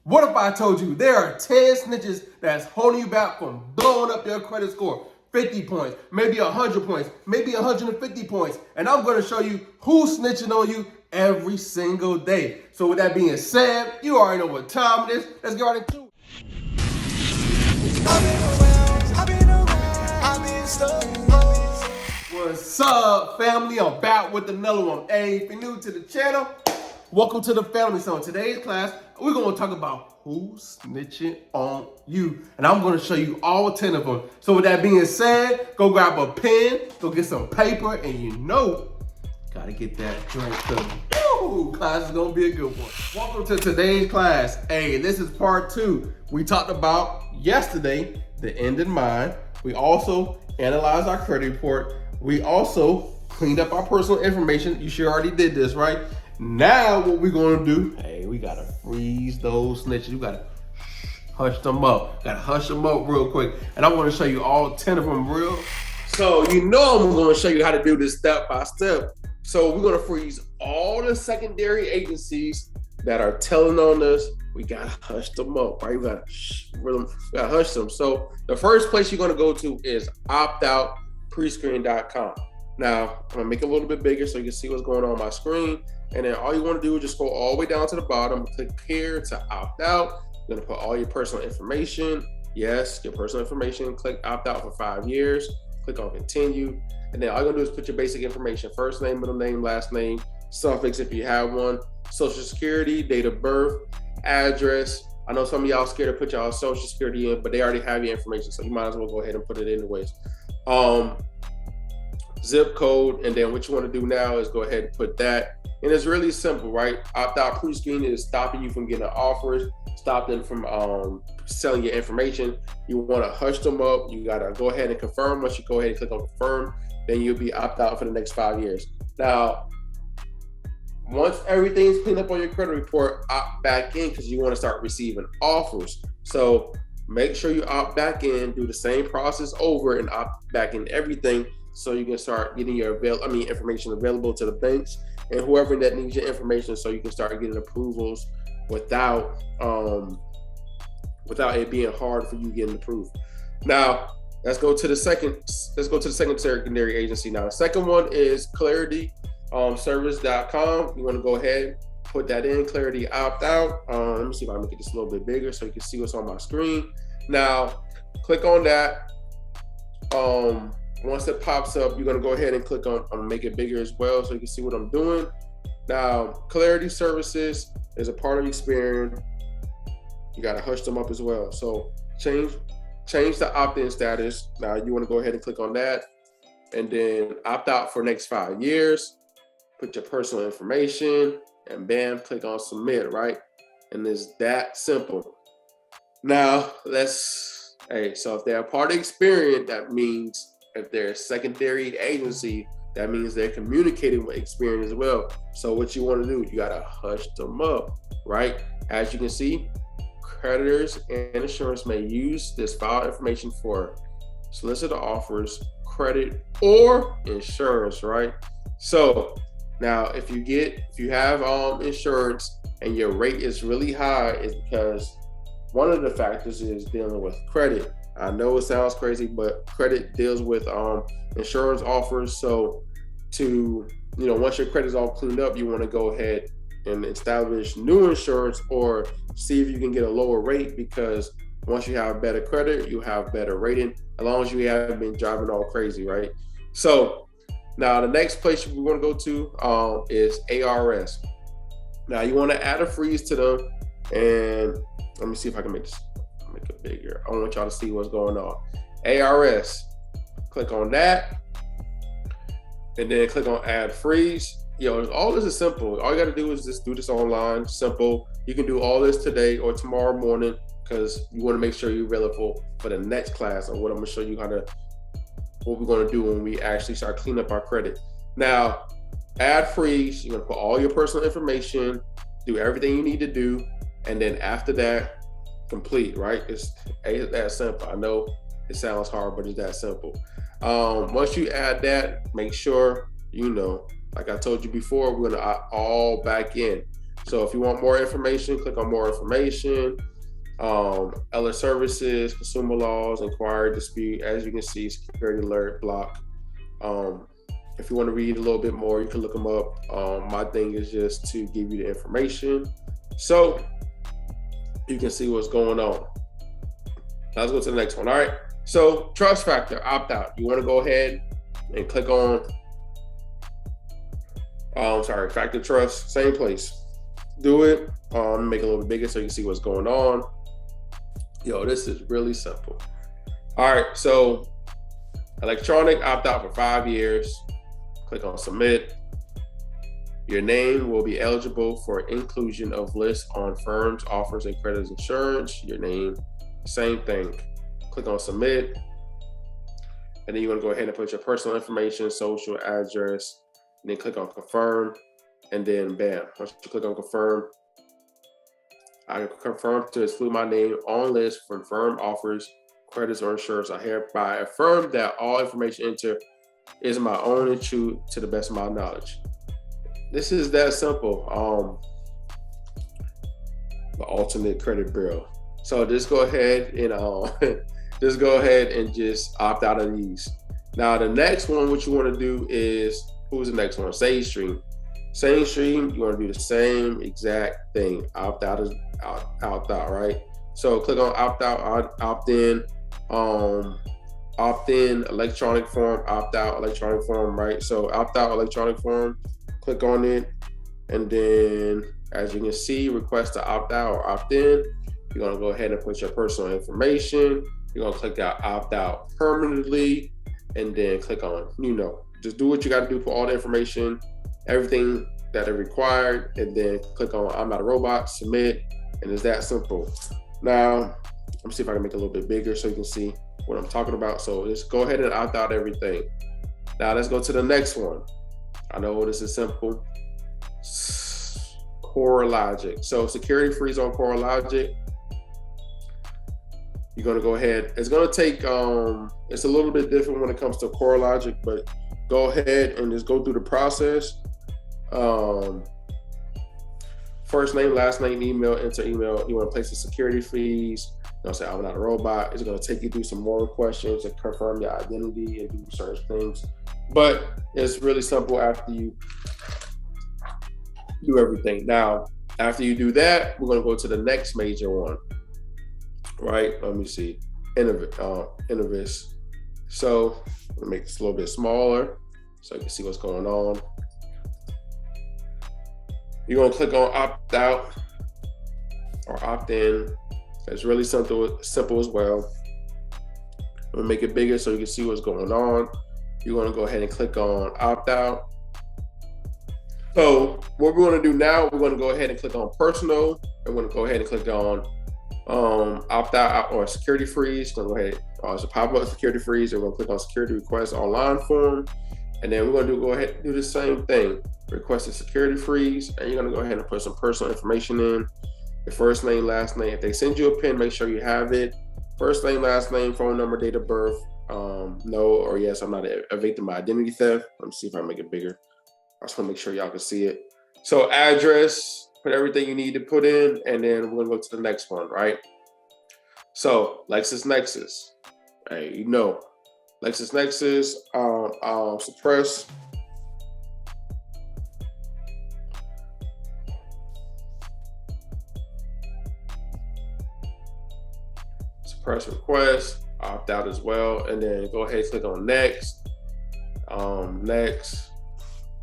What if I told you there are 10 snitches that's holding you back from blowing up your credit score? 50 points, maybe 100 points, maybe 150 points. And I'm going to show you who's snitching on you every single day. So with that being said, you already know what time it is. Let's get right into it. What's up, family? I'm back with another one. Hey, if you're new to the channel, welcome to the family. So in today's class, we're going to talk about who's snitching on you. And I'm going to show you all 10 of them. So with that being said, go grab a pen, go get some paper, and you know, gotta get that drink because class is going to be a good one. Welcome to today's class. Hey, this is part 2. We talked about yesterday, the end in mind. We also analyzed our credit report. We also cleaned up our personal information. You sure already did this, right? Now what we're gonna do, hey, we gotta freeze those snitches. You gotta hush them up. Gotta hush them up real quick. And I wanna show you all 10 of them real. So you know I'm gonna show you how to do this step by step. So we're gonna freeze all the secondary agencies that are telling on us. We gotta hush them up, right? We gotta hush them. So the first place you're gonna go to is outprescreen.com. Now, I'm gonna make it a little bit bigger so you can see what's going on my screen. And then all you wanna do is just go all the way down to the bottom, click here to opt out. You're gonna put all your personal information. Yes, your personal information, click opt out for 5 years, click on continue. And then all you're gonna do is put your basic information, first name, middle name, last name, suffix if you have one, social security, date of birth, address. I know some of y'all scared to put y'all social security in, but they already have your information, so you might as well go ahead and put it anyways. Zip code, and then what you want to do now is go ahead and put that. And it's really simple, right? Opt-out pre-screen is stopping you from getting offers, stopping from selling your information. You want to hush them up. You got to go ahead and confirm. Once you go ahead and click on confirm, then you'll be opt-out for the next 5 years. Now, once everything's cleaned up on your credit report, opt back in because you want to start receiving offers. So make sure you opt back in, do the same process over and opt back in everything so you can start getting your information available to the banks and whoever that needs your information so you can start getting approvals without it being hard for you getting approved. Now, let's go to the second secondary agency. Now, the second one is clarityservice.com. You want to go ahead, put that in, Clarity opt out. Let me see if I can make this a little bit bigger so you can see what's on my screen. Now, click on that. Once it pops up, you're gonna go ahead and click on make it bigger as well so you can see what I'm doing. Now, Clarity Services is a part of Experian. You gotta hush them up as well. So change the opt-in status. Now you wanna go ahead and click on that and then opt out for next 5 years. Put your personal information and bam, click on submit, right? And it's that simple. Now, so if they're a part of Experian, that means if they're a secondary agency, that means they're communicating with Experian as well. So what you want to do, you got to hush them up, right? As you can see, creditors and insurance may use this file information for solicitor offers, credit, or insurance, right? So now if you have insurance and your rate is really high, it's because one of the factors is dealing with credit. I know it sounds crazy, but credit deals with insurance offers. So once your credit's all cleaned up, you want to go ahead and establish new insurance or see if you can get a lower rate, because once you have better credit, you have better rating, as long as you haven't been driving all crazy, right? So now the next place we want to go to is ARS. Now you want to add a freeze to them, and let me see if I can make it bigger. I want y'all to see what's going on. ARS, click on that, and then click on add freeze. All this is simple. All you got to do is just do this online, simple. You can do all this today or tomorrow morning because you want to make sure you're available for the next class or what I'm going to show you what we're going to do when we actually start cleaning up our credit. Now, add freeze, you're going to put all your personal information, do everything you need to do, and then after that, complete, right? It's that simple. I know it sounds hard, but it's that simple. Once you add that, make sure, like I told you before, we're gonna all back in. So if you want more information, click on more information. Other services, consumer laws, inquiry, dispute. As you can see, security alert, block. If you want to read a little bit more, you can look them up. My thing is just to give you the information so you can see what's going on. Now let's go to the next one. All right. So trust factor, opt out. You want to go ahead and click on, factor trust, same place. Do it. Make it a little bit bigger so you can see what's going on. Yo, this is really simple. All right. So electronic opt out for 5 years. Click on submit. Your name will be eligible for inclusion of lists on firms, offers, and credit insurance. Your name, same thing. Click on submit. And then you want to go ahead and put your personal information, social address, and then click on confirm. And then bam, once you click on confirm, I confirm to exclude my name on list from firm offers, credits, or insurance. I hereby affirm that all information entered is my own and true to the best of my knowledge. This is that simple. The alternate credit bureau. So just go ahead and just opt out of these. Now the next one, what you want to do is, who's the next one? SageStream. SageStream, you want to do the same exact thing. Opt out, right? So click on opt out, opt in. Opt in, electronic form, opt out, electronic form, right? So opt out, electronic form, click on it. And then as you can see, request to opt out or opt in. You're gonna go ahead and put your personal information. You're gonna click out opt out permanently and then click on, just do what you gotta do, put all the information, everything that are required, and then click on I'm not a robot, submit, and it's that simple. Now, let me see if I can make it a little bit bigger so you can see what I'm talking about. So just go ahead and opt out everything. Now let's go to the next one. I know this is simple. CoreLogic. So security freeze on CoreLogic. You're gonna go ahead. It's gonna take, it's a little bit different when it comes to CoreLogic, but go ahead and just go through the process. First name, last name, email, enter email. You wanna place the security freeze. Say, I'm not a robot. It's going to take you through some more questions to confirm your identity and do certain things. But it's really simple after you do everything. Now, after you do that, we're going to go to the next major one, right? Let me see. Innovis. So I'm going to make this a little bit smaller so you can see what's going on. You're going to click on opt out or opt in. It's really simple as well. I'm gonna make it bigger so you can see what's going on. You're gonna go ahead and click on opt out. So what we're gonna do now, we're gonna go ahead and click on personal. I'm gonna go ahead and click on opt out or security freeze. Gonna go ahead, it's a pop-up security freeze. We're gonna click on security request online form. And then we're gonna go ahead and do the same thing. Request a security freeze, and you're gonna go ahead and put some personal information in. Your first name, last name. If they send you a PIN, make sure you have it. First name, last name, phone number, date of birth. No or yes, I'm not a victim of identity theft. Let me see if I can make it bigger. I just want to make sure y'all can see it. So address, put everything you need to put in, and then we're gonna go to the next one, right? So LexisNexis. Hey, LexisNexis, suppress. Press request, opt out as well, and then go ahead and click on next. Next.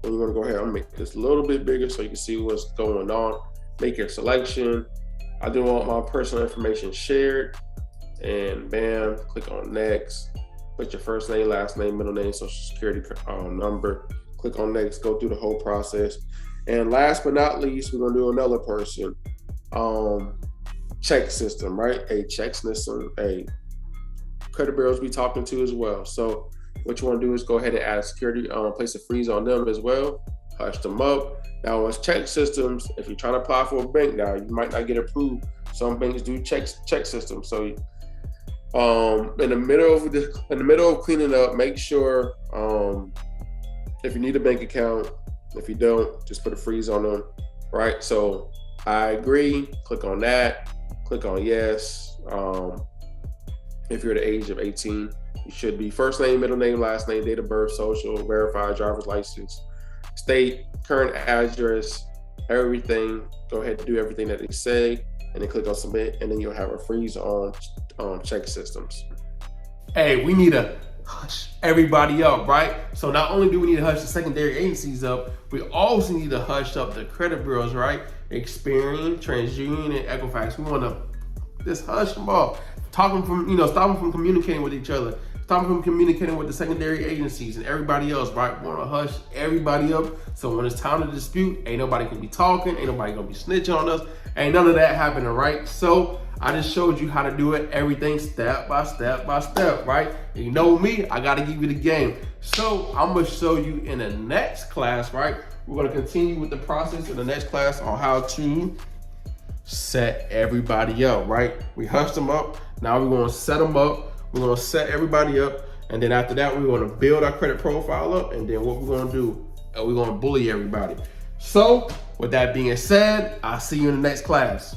And you're gonna go ahead and make this a little bit bigger so you can see what's going on. Make your selection. I do want my personal information shared, and bam, click on next. Put your first name, last name, middle name, social security number. Click on next, go through the whole process. And last but not least, we're gonna do another person. Check system, right? A check system, a credit bureaus be talking to as well. So what you want to do is go ahead and add a security, place a freeze on them as well, hush them up. Now, with check systems, if you're trying to apply for a bank now, you might not get approved. Some banks do check systems. So in the middle of cleaning up, make sure if you need a bank account, if you don't, just put a freeze on them. right? So I agree, click on that, click on yes. If you're the age of 18, you should be first name, middle name, last name, date of birth, social, verified, driver's license, state, current address, everything. Go ahead and do everything that they say, and then click on submit, and then you'll have a freeze on check systems. Hey, we need to hush everybody up, right? So not only do we need to hush the secondary agencies up, we also need to hush up the credit bureaus, right? Experian, Transunion, and Equifax. We want to just hush them up. Stop them from communicating with each other. Stop them from communicating with the secondary agencies and everybody else, right? We want to hush everybody up. So when it's time to dispute, ain't nobody gonna be talking, ain't nobody gonna be snitching on us, ain't none of that happening, right? So I just showed you how to do it, everything step by step by step, right? And you know me, I gotta give you the game. So I'm gonna show you in the next class, right? We're gonna continue with the process in the next class on how to set everybody up, right? We hushed them up. Now we're gonna set them up. We're gonna set everybody up. And then after that, we're gonna build our credit profile up. And then what we're gonna do, we're gonna bully everybody. So with that being said, I'll see you in the next class.